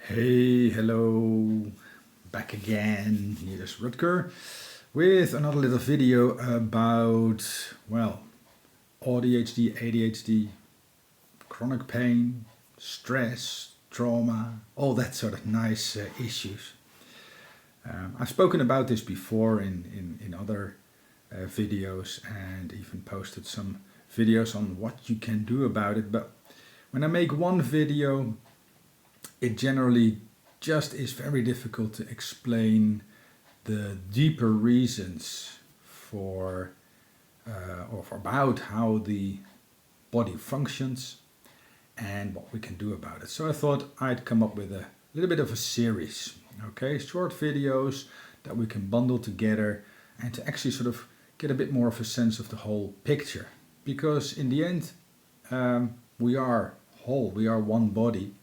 Hey, hello, back again. Here's Rutger with another little video about, well, ADHD, ADHD, chronic pain, stress, trauma, all that sort of nice issues. I've spoken about this before in other videos and even posted some videos on what you can do about it, but when I make one video, it generally just is very difficult to explain the deeper reasons for or about how the body functions and what we can do about it. So I thought I'd come up with a little bit of a series, okay, short videos that we can bundle together and to actually sort of get a bit more of a sense of the whole picture. Because in the end, we are whole, we are one body.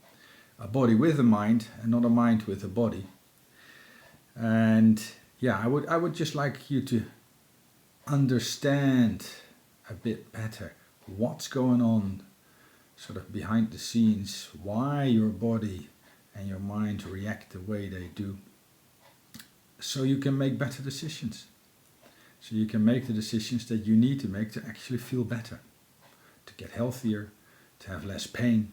A body with a mind and not a mind with a body. And yeah, I would just like you to understand a bit better what's going on sort of behind the scenes, why your body and your mind react the way they do, so you can make better decisions. So you can make the decisions that you need to make to actually feel better, to get healthier, to have less pain.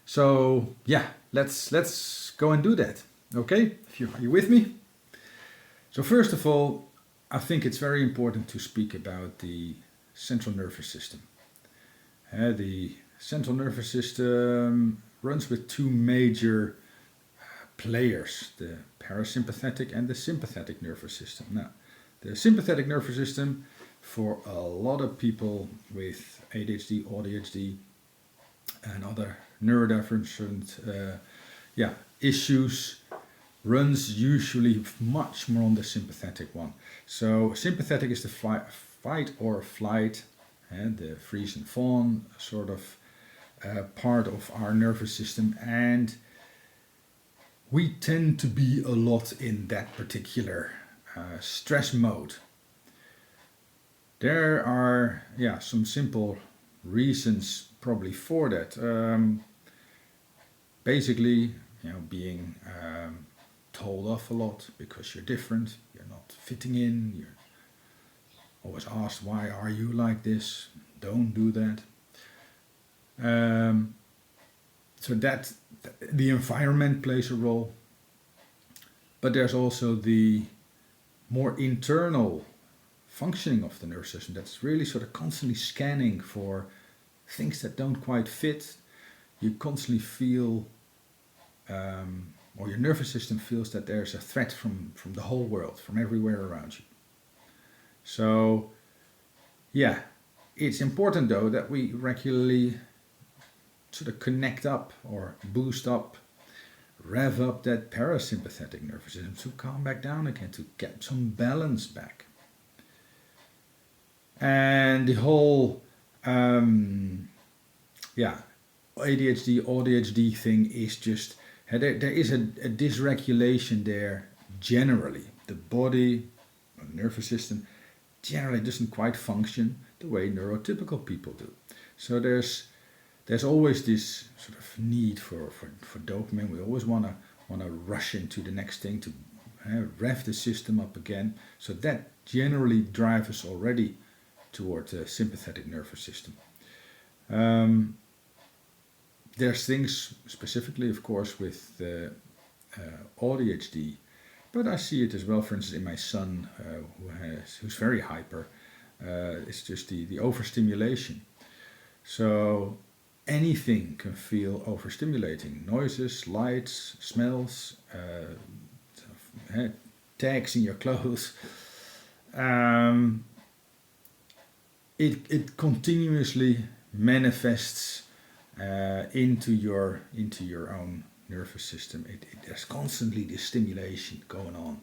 So yeah, let's go and do that. Okay, are you with me? So first of all, I think it's very important to speak about the central nervous system. The central nervous system runs with two major players, the parasympathetic and the sympathetic nervous system. Now, the sympathetic nervous system, for a lot of people with ADHD, ADHD, and other neurodivergent issues, runs usually much more on the sympathetic one. So sympathetic is the fight or flight, and the freeze and fawn sort of part of our nervous system, and we tend to be a lot in that particular stress mode. There are some simple reasons probably for that. Basically, being told off a lot because you're different, you're not fitting in, you're always asked, why are you like this? Don't do that. So that the environment plays a role, but there's also the more internal functioning of the nervous system that's really sort of constantly scanning for things that don't quite fit. You constantly feel, or your nervous system feels that there's a threat from the whole world, from everywhere around you. So yeah, it's important though that we regularly sort of connect up or boost up, rev up that parasympathetic nervous system to calm back down again, to get some balance back. And the whole ADHD, ADHD thing is just, there is a dysregulation there generally. The body, the nervous system, generally doesn't quite function the way neurotypical people do. So there's always this sort of need for dopamine. We always want to rush into the next thing to rev the system up again. So that generally drives us already toward the sympathetic nervous system. There's things specifically, of course, with ADHD, but I see it as well, for instance, in my son, who's very hyper. It's just the overstimulation. So anything can feel overstimulating. Noises, lights, smells, tags in your clothes. It continuously manifests into your own nervous system. There's constantly this stimulation going on,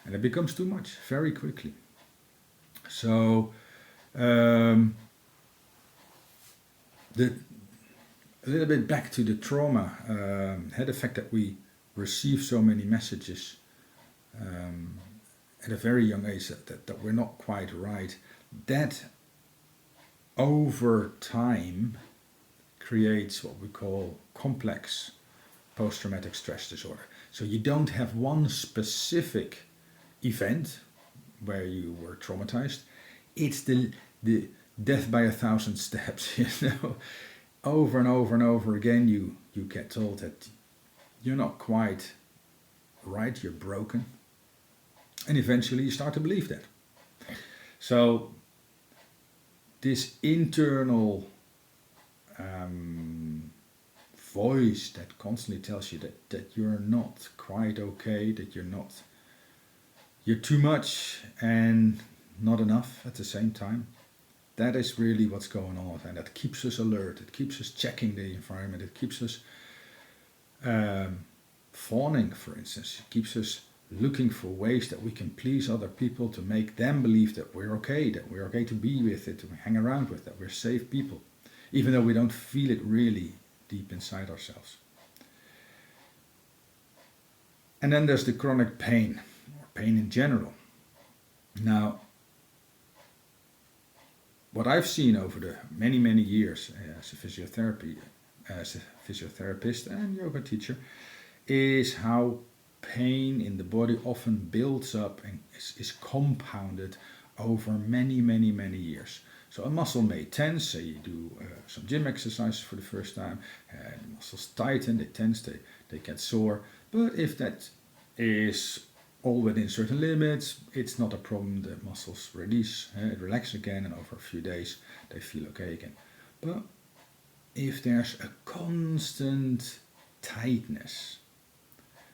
and it becomes too much very quickly. So a little bit back to the trauma, the fact that we receive so many messages at a very young age that we're not quite right, that over time creates what we call complex post-traumatic stress disorder. So you don't have one specific event where you were traumatized. It's the death by 1,000 steps, you know. Over and over and over again you get told that you're not quite right, you're broken. And eventually you start to believe that. So this internal voice that constantly tells you that you're not quite okay, that you're too much and not enough at the same time, that is really what's going on, and that keeps us alert, it keeps us checking the environment, it keeps us fawning, for instance, it keeps us looking for ways that we can please other people to make them believe that we're okay to be with it, to hang around with, that we're safe people, even though we don't feel it really deep inside ourselves. And then there's the chronic pain, or pain in general. Now, what I've seen over the many years as a physiotherapist and yoga teacher is how pain in the body often builds up and is compounded over many years. So a muscle may tense, say you do some gym exercises for the first time, the muscles tighten, they tense, they get sore, but if that is all within certain limits, it's not a problem, the muscles relax again, and over a few days they feel okay again. But if there's a constant tightness,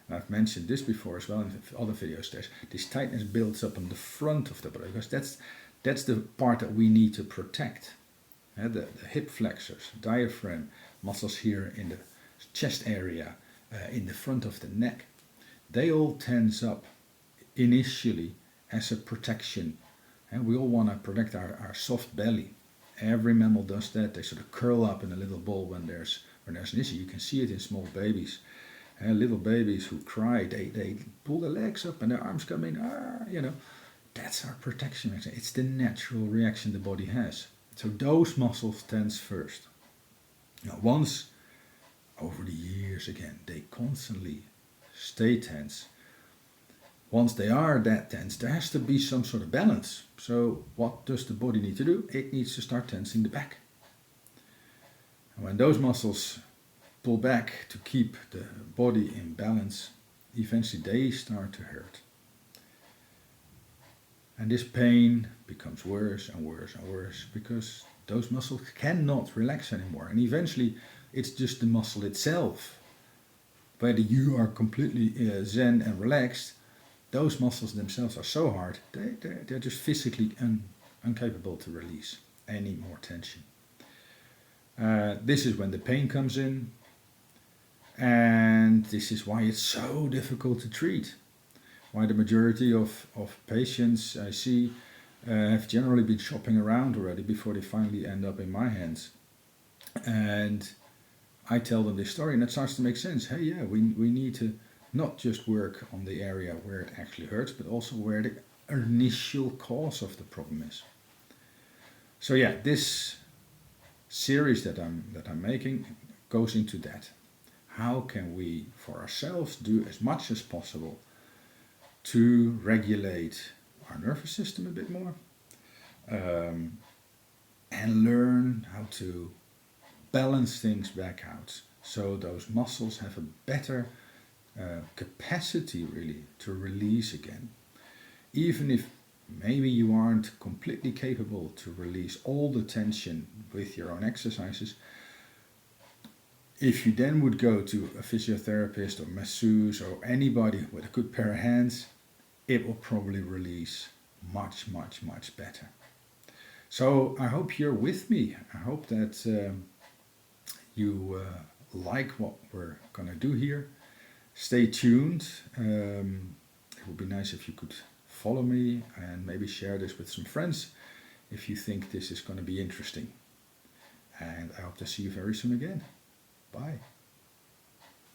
and I've mentioned this before as well in other videos, this tightness builds up on the front of the body, because that's the part that we need to protect. The hip flexors, diaphragm, muscles here in the chest area, in the front of the neck, they all tense up initially as a protection. And we all want to protect our soft belly. Every mammal does that. They sort of curl up in a little ball when there's an issue. You can see it in small babies. Little babies who cry, they pull their legs up and their arms come in, That's our protection mechanism. It's the natural reaction the body has. So those muscles tense first. Now once, over the years again, they constantly stay tense. Once they are that tense, there has to be some sort of balance. So what does the body need to do? It needs to start tensing the back. And when those muscles pull back to keep the body in balance, eventually they start to hurt. And this pain becomes worse and worse and worse because those muscles cannot relax anymore. And eventually it's just the muscle itself. Whether you are completely zen and relaxed, those muscles themselves are so hard, they're just physically incapable to release any more tension. This is when the pain comes in, and this is why it's so difficult to treat. Why the majority of patients I see have generally been shopping around already before they finally end up in my hands. And I tell them this story and it starts to make sense. Hey, yeah, we need to not just work on the area where it actually hurts, but also where the initial cause of the problem is. So yeah, this series that I'm making goes into that. How can we, for ourselves, do as much as possible to regulate our nervous system a bit more, and learn how to balance things back out so those muscles have a better capacity really to release again. Even if maybe you aren't completely capable to release all the tension with your own exercises, if you then would go to a physiotherapist or masseuse or anybody with a good pair of hands, it will probably release much better. So I hope you're with me. I hope that you like what we're going to do here. Stay tuned. It would be nice if you could follow me and maybe share this with some friends if you think this is going to be interesting. And I hope to see you very soon again. Bye.